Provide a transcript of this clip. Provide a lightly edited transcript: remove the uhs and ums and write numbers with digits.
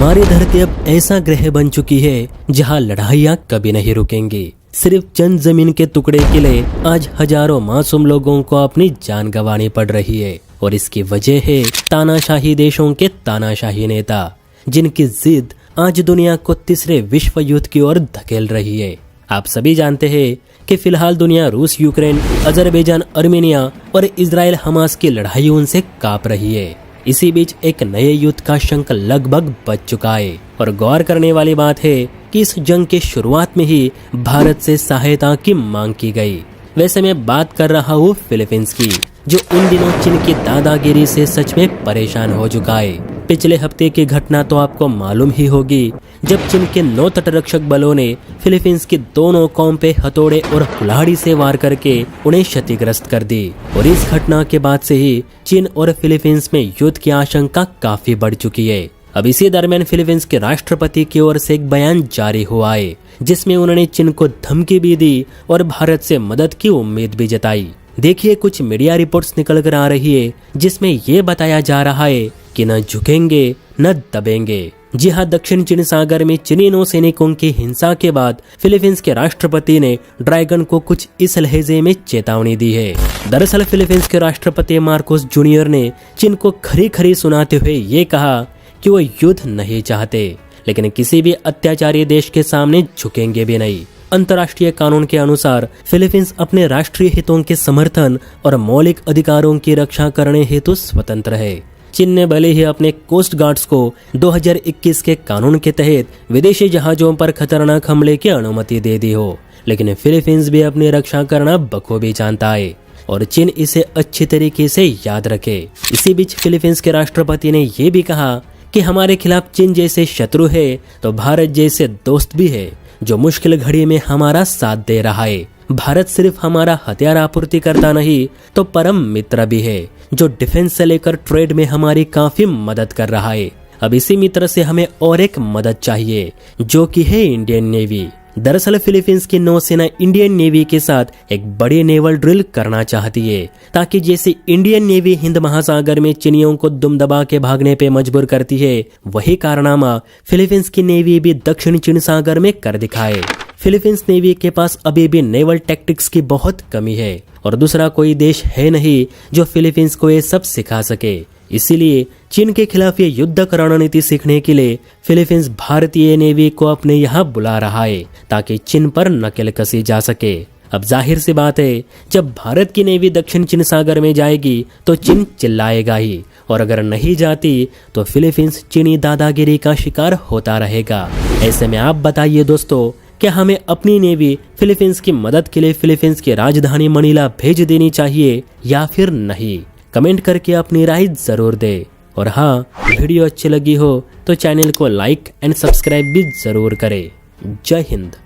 हमारी धरती अब ऐसा ग्रह बन चुकी है जहां लड़ाइयां कभी नहीं रुकेंगी। सिर्फ चंद जमीन के टुकड़े के लिए आज हजारों मासूम लोगों को अपनी जान गंवानी पड़ रही है और इसकी वजह है तानाशाही देशों के तानाशाही नेता, जिनकी जिद आज दुनिया को तीसरे विश्व युद्ध की ओर धकेल रही है। आप सभी जानते हैं कि फिलहाल दुनिया रूस, यूक्रेन, अजरबैजान, आर्मेनिया और इजराइल हमास की लड़ाई उनसे कांप रही है। इसी बीच एक नए युद्ध का शंख लगभग बज चुका है और गौर करने वाली बात है कि इस जंग के शुरुआत में ही भारत से सहायता की मांग की गई। वैसे मैं बात कर रहा हूँ फिलीपींस की, जो इन दिनों चीन की दादागिरी से सच में परेशान हो चुका है। पिछले हफ्ते की घटना तो आपको मालूम ही होगी, जब चीन के 9 तटरक्षक बलों ने फिलीपींस की 2 नौकाओं पे हथौड़े और कुल्हाड़ी से वार करके उन्हें क्षतिग्रस्त कर दी। और इस घटना के बाद से ही चीन और फिलीपींस में युद्ध की आशंका काफी बढ़ चुकी है। अब इसी दरमियान फिलीपींस के राष्ट्रपति की ओर से एक बयान जारी हुआ है, जिसमें उन्होंने चीन को धमकी भी दी और भारत से मदद की उम्मीद भी जताई। देखिए, कुछ मीडिया रिपोर्ट्स निकल कर आ रही है जिसमें ये बताया जा रहा है कि न झुकेंगे न दबेंगे। जी हाँ, दक्षिण चीन सागर में चीनी नौसैनिकों की हिंसा के बाद फिलीपींस के राष्ट्रपति ने ड्रैगन को कुछ इस लहजे में चेतावनी दी है। दरअसल फिलीपींस के राष्ट्रपति मार्कोस जूनियर ने चीन को खरी खरी सुनाते हुए ये कहा कि वो युद्ध नहीं चाहते, लेकिन किसी भी अत्याचारी देश के सामने झुकेंगे भी नहीं। अंतर्राष्ट्रीय कानून के अनुसार फिलीपींस अपने राष्ट्रीय हितों के समर्थन और मौलिक अधिकारों की रक्षा करने हेतु स्वतंत्र है। चीन ने भले ही अपने कोस्ट गार्ड्स को 2021 के कानून के तहत विदेशी जहाजों पर खतरनाक हमले की अनुमति दे दी हो, लेकिन फिलीपींस भी अपनी रक्षा करना बखूबी जानता है और चीन इसे अच्छी तरीके से याद रखे। इसी बीच फिलीपींस के राष्ट्रपति ने यह भी कहा कि हमारे खिलाफ चीन जैसे शत्रु है तो भारत जैसे दोस्त भी है, जो मुश्किल घड़ी में हमारा साथ दे रहा है। भारत सिर्फ हमारा हथियार आपूर्ति करता नहीं तो परम मित्र भी है, जो डिफेंस से लेकर ट्रेड में हमारी काफी मदद कर रहा है। अब इसी मित्र से हमें और एक मदद चाहिए, जो कि है इंडियन नेवी। दरअसल फिलीपींस की नौसेना इंडियन नेवी के साथ एक बड़ी नेवल ड्रिल करना चाहती है, ताकि जैसे इंडियन नेवी हिंद महासागर में चीनियों को दुम दबा के भागने पे मजबूर करती है, वही कारनामा फिलीपींस की नेवी भी दक्षिण चीन सागर में कर दिखाए। फिलीपींस नेवी के पास अभी भी नेवल टैक्टिक्स की बहुत कमी है और दूसरा कोई देश है नहीं जो फिलीपींस को ये सब सिखा सके। इसीलिए चीन के खिलाफ ये युद्धक रणनीति सीखने के लिए फिलीपींस भारतीय नेवी को अपने यहाँ बुला रहा है, ताकि चीन पर नकेल कसी जा सके। अब जाहिर सी बात है, जब भारत की नेवी दक्षिण चीन सागर में जाएगी तो चीन चिल्लाएगा ही, और अगर नहीं जाती तो फिलीपींस चीनी दादागिरी का शिकार होता रहेगा। ऐसे में आप बताइए दोस्तों, क्या हमें अपनी नेवी फिलीपींस की मदद के लिए फिलीपींस की राजधानी मनीला भेज देनी चाहिए या फिर नहीं? कमेंट करके अपनी राय जरूर दे। और हाँ, वीडियो अच्छी लगी हो तो चैनल को लाइक एंड सब्सक्राइब भी जरूर करें। जय हिंद।